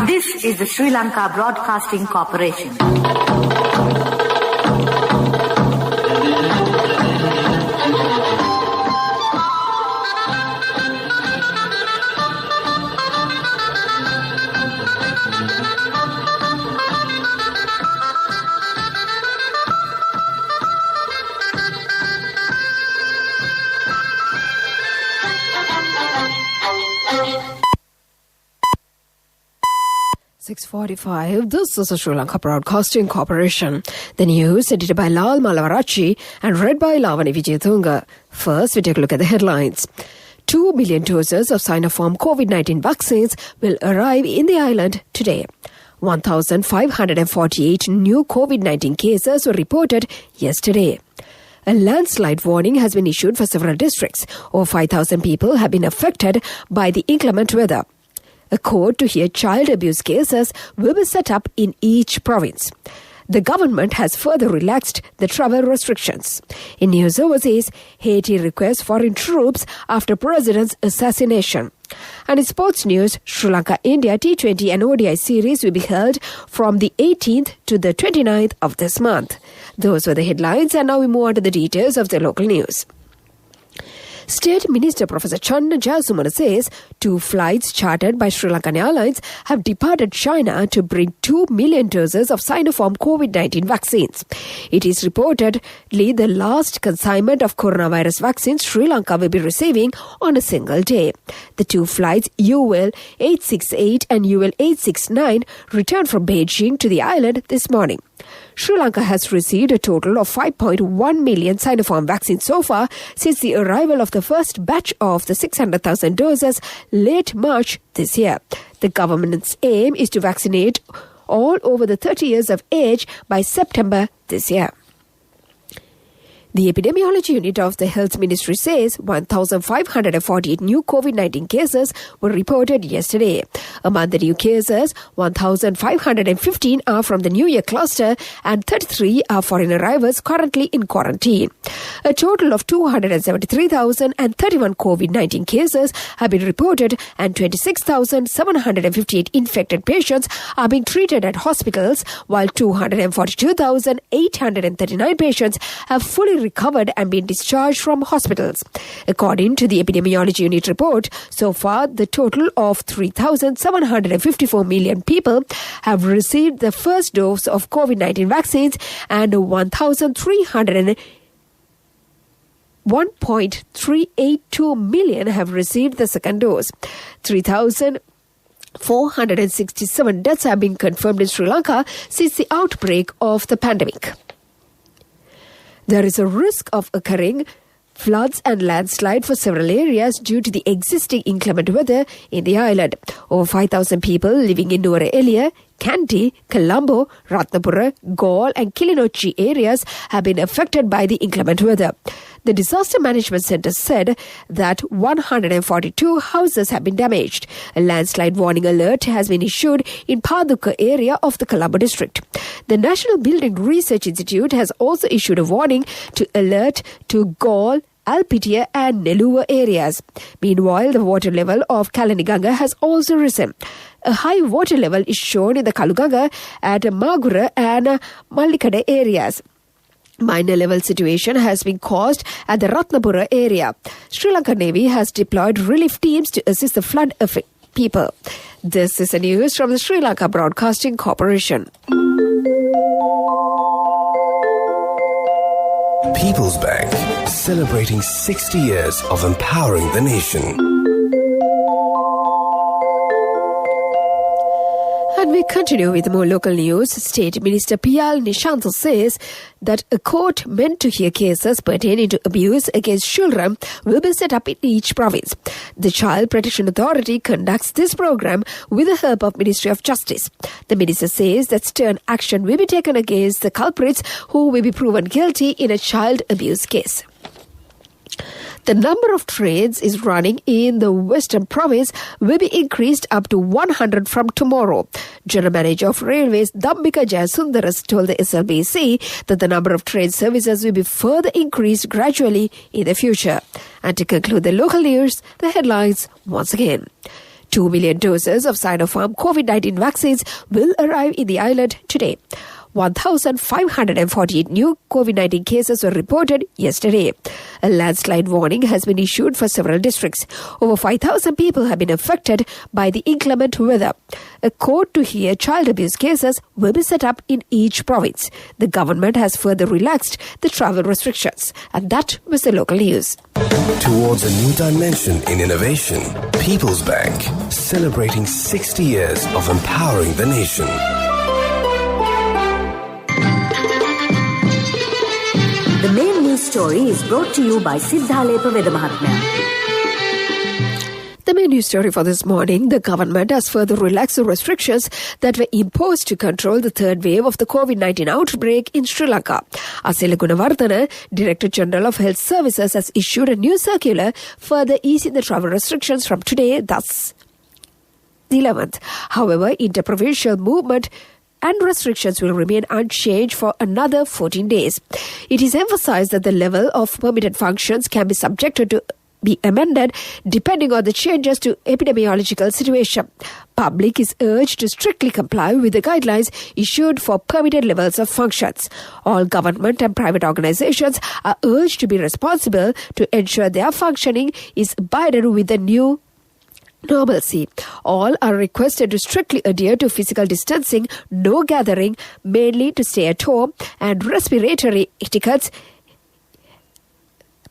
This is the Sri Lanka Broadcasting Corporation. .45. This is the Sri Lanka Broadcasting Corporation. The news edited by Lal Malavarachi and read by Lavani Vijayathunga. First, we take a look at the headlines. 2 million doses of Sinopharm COVID-19 vaccines will arrive in the island today. 1,548 new COVID-19 cases were reported yesterday. A landslide warning has been issued for several districts. Over 5,000 people have been affected by the inclement weather. A court to hear child abuse cases will be set up in each province. The government has further relaxed the travel restrictions. In news overseas, Haiti requests foreign troops after president's assassination. And in sports news, Sri Lanka-India T20 and ODI series will be held from the 18th to the 29th of this month. Those were the headlines, and now we move on to the details of the local news. State Minister Professor Channa Jayasumana says 2 flights chartered by Sri Lankan Airlines have departed China to bring 2 million doses of Sinopharm COVID-19 vaccines. It is reportedly the last consignment of coronavirus vaccines Sri Lanka will be receiving on a single day. The 2 flights, UL 868 and UL 869, returned from Beijing to the island this morning. Sri Lanka has received a total of 5.1 million Sinopharm vaccines so far since the arrival of the first batch of the 600,000 doses late March this year. The government's aim is to vaccinate all over the 30 years of age by September this year. The epidemiology unit of the Health Ministry says 1,548 new COVID-19 cases were reported yesterday. Among the new cases, 1,515 are from the New Year cluster and 33 are foreign arrivals currently in quarantine. A total of 273,031 COVID-19 cases have been reported and 26,758 infected patients are being treated at hospitals, while 242,839 patients have fully recovered and been discharged from hospitals. According to the epidemiology unit report, so far the total of 3,754 million people have received the first dose of COVID-19 vaccines and 1.382 million have received the second dose. 3,467 deaths have been confirmed in Sri Lanka since the outbreak of the pandemic. There is a risk of occurring floods and landslide for several areas due to the existing inclement weather in the island. Over 5,000 people living in Nuwara Eliya, Kandy, Colombo, Ratnapura, Galle and Kilinochchi areas have been affected by the inclement weather. The Disaster Management Centre said that 142 houses have been damaged. A landslide warning alert has been issued in Paduka area of the Colombo district. The National Building Research Institute has also issued a warning to alert to Galle, Alpitia and Neluva areas. Meanwhile, the water level of Kalaniganga has also risen. A high water level is shown in the Kaluganga at Magura and Mallikada areas. Minor level situation has been caused at the Ratnapura area. Sri Lanka Navy has deployed relief teams to assist the flood-affected people. This is the news from the Sri Lanka Broadcasting Corporation. People's Bank, celebrating 60 years of empowering the nation. And we continue with more local news. State Minister Piyal Nishanth says that a court meant to hear cases pertaining to abuse against children will be set up in each province. The Child Protection Authority conducts this program with the help of Ministry of Justice. The minister says that stern action will be taken against the culprits who will be proven guilty in a child abuse case. The number of trains is running in the Western Province will be increased up to 100 from tomorrow. General Manager of Railways Dhambika Jayasundaras told the SLBC that the number of train services will be further increased gradually in the future. And to conclude the local news, the headlines once again. 2 million doses of Sinopharm COVID-19 vaccines will arrive in the island today. 1,548 new COVID-19 cases were reported yesterday. A landslide warning has been issued for several districts. Over 5,000 people have been affected by the inclement weather. A court to hear child abuse cases will be set up in each province. The government has further relaxed the travel restrictions. And that was the local news. Towards a new dimension in innovation, People's Bank, celebrating 60 years of empowering the nation. The main news story is brought to you by Siddhalepa Vedamahatmya. The main news story for this morning, the government has further relaxed the restrictions that were imposed to control the third wave of the COVID-19 outbreak in Sri Lanka. Asela Gunawardena, Director General of Health Services, has issued a new circular further easing the travel restrictions from today, thus the 11th. However, interprovincial movement and restrictions will remain unchanged for another 14 days. It is emphasized that the level of permitted functions can be subjected to be amended depending on the changes to epidemiological situation. Public is urged to strictly comply with the guidelines issued for permitted levels of functions. All government and private organizations are urged to be responsible to ensure their functioning is abided with the new normalcy. All are requested to strictly adhere to physical distancing, no gathering, mainly to stay at home, and respiratory etiquettes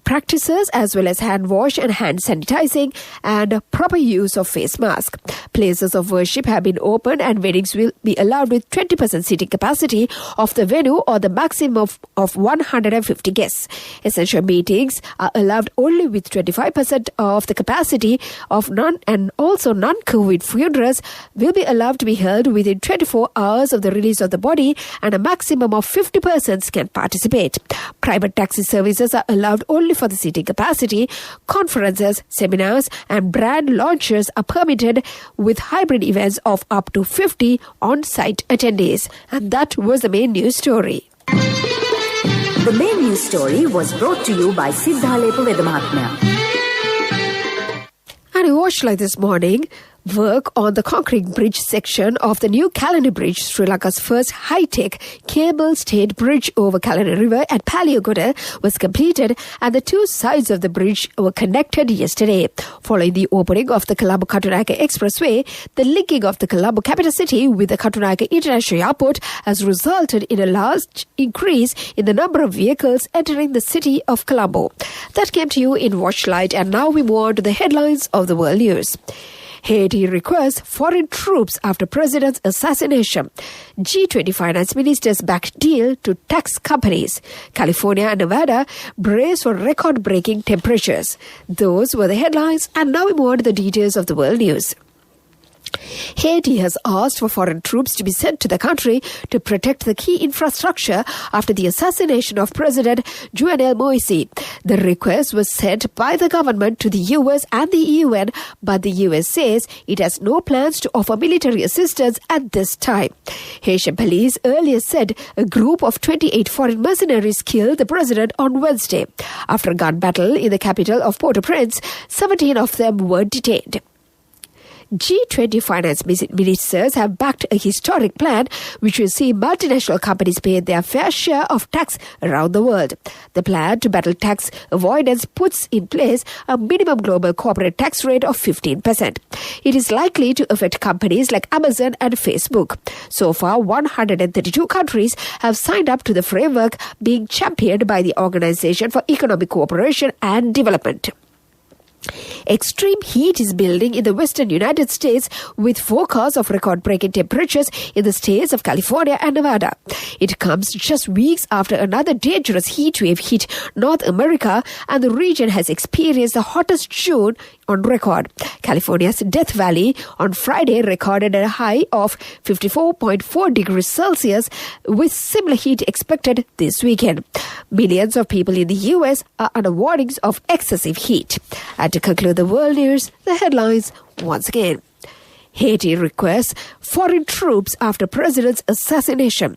practices as well as hand wash and hand sanitizing and proper use of face mask. Places of worship have been opened and weddings will be allowed with 20% seating capacity of the venue or the maximum of 150 guests. Essential meetings are allowed only with 25% of the capacity of non-COVID funerals will be allowed to be held within 24 hours of the release of the body, and a maximum of 50 persons can participate. Private taxi services are allowed only for the seating capacity. Conferences, seminars and brand launches are permitted with hybrid events of up to 50 on-site attendees. And that was the main news story. The main news story was brought to you by Siddhalepa Vedamahatmya. And you watched like this morning, work on the concrete bridge section of the new Kalani Bridge, Sri Lanka's first high-tech cable-stayed bridge over Kalani River at Paliyagoda, was completed and the two sides of the bridge were connected yesterday. Following the opening of the Colombo-Katunayake Expressway, the linking of the Colombo capital city with the Katunayake International Airport has resulted in a large increase in the number of vehicles entering the city of Colombo. That came to you in Watchlight, and now we move on to the headlines of the world news. Haiti requests foreign troops after president's assassination. G20 finance ministers back deal to tax companies. California and Nevada brace for record-breaking temperatures. Those were the headlines, and now we move on to the details of the world news. Haiti has asked for foreign troops to be sent to the country to protect the key infrastructure after the assassination of President Jovenel Moise. The request was sent by the government to the US and the UN, but the US says it has no plans to offer military assistance at this time. Haitian police earlier said a group of 28 foreign mercenaries killed the president on Wednesday. After a gun battle in the capital of Port-au-Prince, 17 of them were detained. G20 finance ministers have backed a historic plan which will see multinational companies pay their fair share of tax around the world. The plan to battle tax avoidance puts in place a minimum global corporate tax rate of 15%. It is likely to affect companies like Amazon and Facebook. So far, 132 countries have signed up to the framework being championed by the Organization for Economic Cooperation and Development. Extreme heat is building in the western United States with forecasts of record-breaking temperatures in the states of California and Nevada. It comes just weeks after another dangerous heat wave hit North America, and the region has experienced the hottest June on record. California's Death Valley on Friday recorded a high of 54.4 degrees Celsius, with similar heat expected this weekend. Millions of people in the U.S. are under warnings of excessive heat. And to conclude the world news, the headlines once again. Haiti requests foreign troops after president's assassination.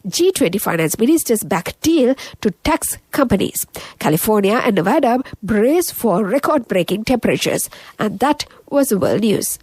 G20 finance ministers back deal to tax companies. California and Nevada brace for record-breaking temperatures. And that was the world news.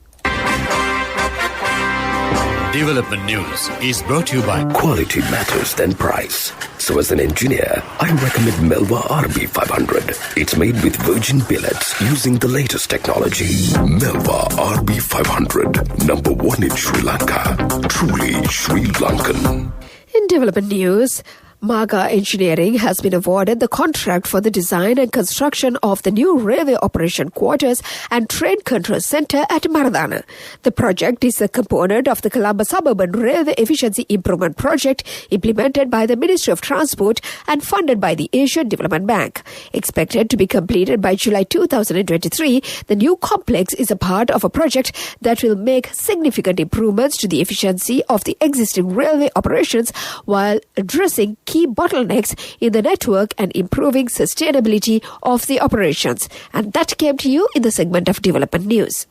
Development News is brought to you by Quality matters than price. So as an engineer, I recommend Melva RB500. It's made with virgin billets using the latest technology. Melva RB500, number 1 in Sri Lanka. Truly Sri Lankan. In development news, Maga Engineering has been awarded the contract for the design and construction of the new railway operation quarters and train control centre at Maradana. The project is a component of the Colombo Suburban Railway Efficiency Improvement Project implemented by the Ministry of Transport and funded by the Asian Development Bank. Expected to be completed by July 2023, the new complex is a part of a project that will make significant improvements to the efficiency of the existing railway operations while addressing key bottlenecks in the network and improving sustainability of the operations. And that came to you in the segment of Development News.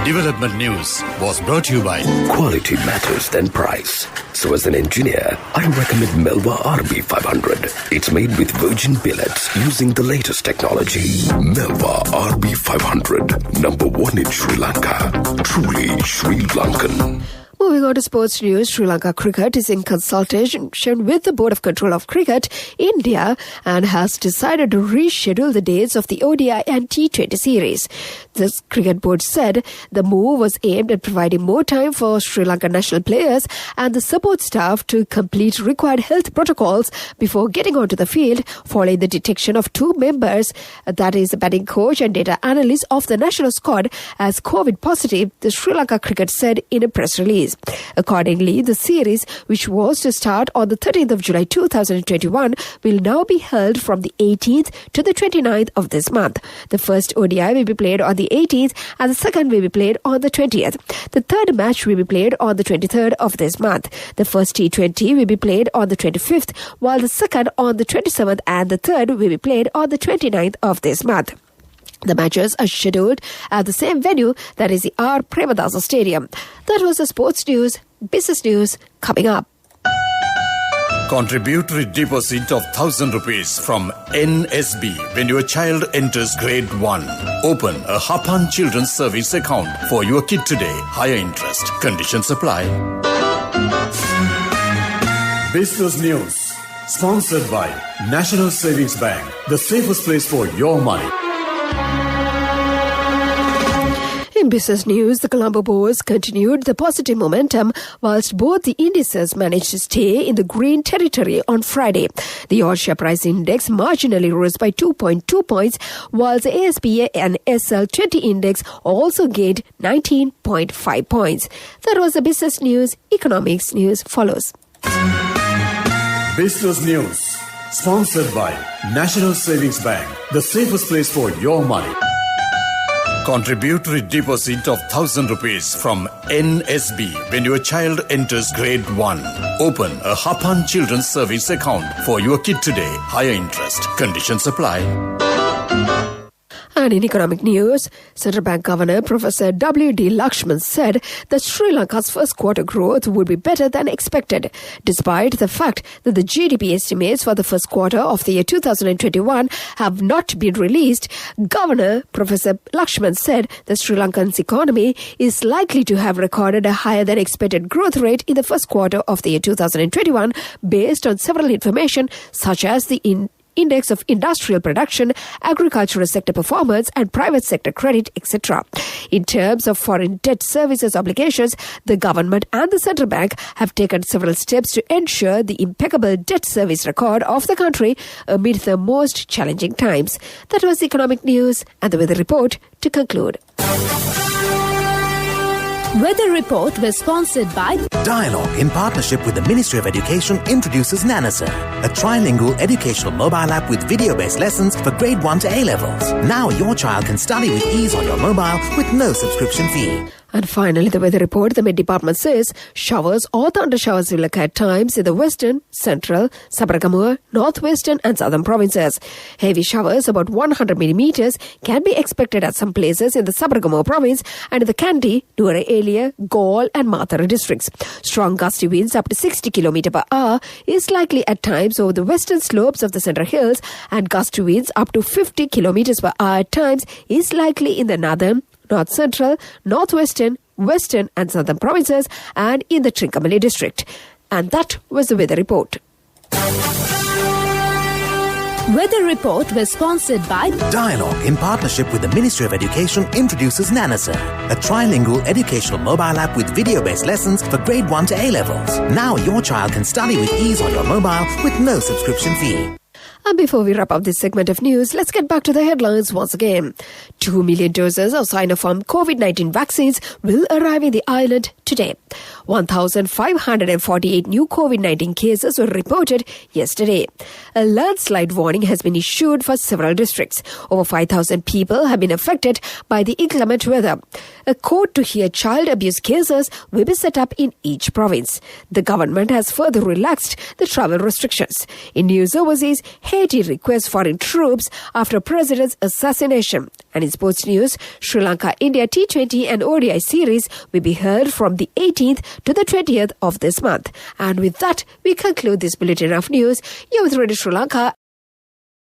Development News was brought to you by Quality matters than price. So as an engineer, I recommend Melva RB500. It's made with virgin billets using the latest technology. Melva RB500, number 1 in Sri Lanka. Truly Sri Lankan. Moving on to sports news, Sri Lanka Cricket is in consultation with the Board of Control of Cricket, India, and has decided to reschedule the dates of the ODI and T20 series. The Cricket Board said the move was aimed at providing more time for Sri Lankan national players and the support staff to complete required health protocols before getting onto the field following the detection of 2 members, that is, a batting coach and data analyst of the national squad, as COVID positive, the Sri Lanka Cricket said in a press release. Accordingly, the series, which was to start on the 13th of July 2021, will now be held from the 18th to the 29th of this month. The first ODI will be played on the 18th and the second will be played on the 20th. The third match will be played on the 23rd of this month. The first T20 will be played on the 25th, while the second on the 27th and the third will be played on the 29th of this month. The matches are scheduled at the same venue, that is the R. Premadasa Stadium. That was the sports news. Business news coming up. Contributory deposit of 1,000 rupees from NSB when your child enters grade 1. Open a Hapan Children's Service account for your kid today. Higher interest. Conditions apply. Business news. Sponsored by National Savings Bank. The safest place for your money. In business news, the Colombo Bourse continued the positive momentum whilst both the indices managed to stay in the green territory on Friday. The all-share price index marginally rose by 2.2 points, while the ASPA and SL20 index also gained 19.5 points. That was the business news. Economics news follows. Business news. Sponsored by National Savings Bank. The safest place for your money. Contributory deposit of 1,000 rupees from NSB when your child enters grade 1. Open a Hapan Children's Service account for your kid today. Higher interest. Conditions apply. And in economic news, Central Bank Governor Professor W.D. Lakshman said that Sri Lanka's first quarter growth would be better than expected, despite the fact that the GDP estimates for the first quarter of the year 2021 have not been released. Governor Professor Lakshman said that Sri Lankan's economy is likely to have recorded a higher than expected growth rate in the first quarter of the year 2021 based on several information such as the Index of Industrial Production, Agricultural Sector Performance and Private Sector Credit, etc. In terms of foreign debt services obligations, the government and the central bank have taken several steps to ensure the impeccable debt service record of the country amid the most challenging times. That was economic news and the weather report to conclude. Weather report was sponsored by Dialogue, in partnership with the Ministry of Education, introduces Nanasa, a trilingual educational mobile app with video-based lessons for grade 1 to A-levels. Now your child can study with ease on your mobile with no subscription fee. And finally, the weather report, the Met Department says showers or thunder showers will occur at times in the western, central, Sabaragamuwa, northwestern and southern provinces. Heavy showers, about 100 millimeters, can be expected at some places in the Sabaragamuwa province and in the Kandy, Nuwara Eliya, Galle and Matara districts. Strong gusty winds up to 60 km per hour is likely at times over the western slopes of the Central Hills, and gusty winds up to 50 km per hour at times is likely in the northern, north central, northwestern, western and southern provinces and in the Trincomalee district. And that was the weather report. Weather report was sponsored by Dialogue, in partnership with the Ministry of Education, introduces Nanasa, a trilingual educational mobile app with video-based lessons for grade 1 to A-levels. Now your child can study with ease on your mobile with no subscription fee. And before we wrap up this segment of news, let's get back to the headlines once again. 2 million doses of Sinopharm COVID-19 vaccines will arrive in the island today. 1,548 new COVID-19 cases were reported yesterday. A landslide warning has been issued for several districts. Over 5,000 people have been affected by the inclement weather. A court to hear child abuse cases will be set up in each province. The government has further relaxed the travel restrictions. In news overseas, Haiti requests foreign troops after president's assassination. And in sports news, Sri Lanka-India T20 and ODI series will be held from the 18th to the 20th of this month. And with that, we conclude this bulletin of news. You're with Radio Sri Lanka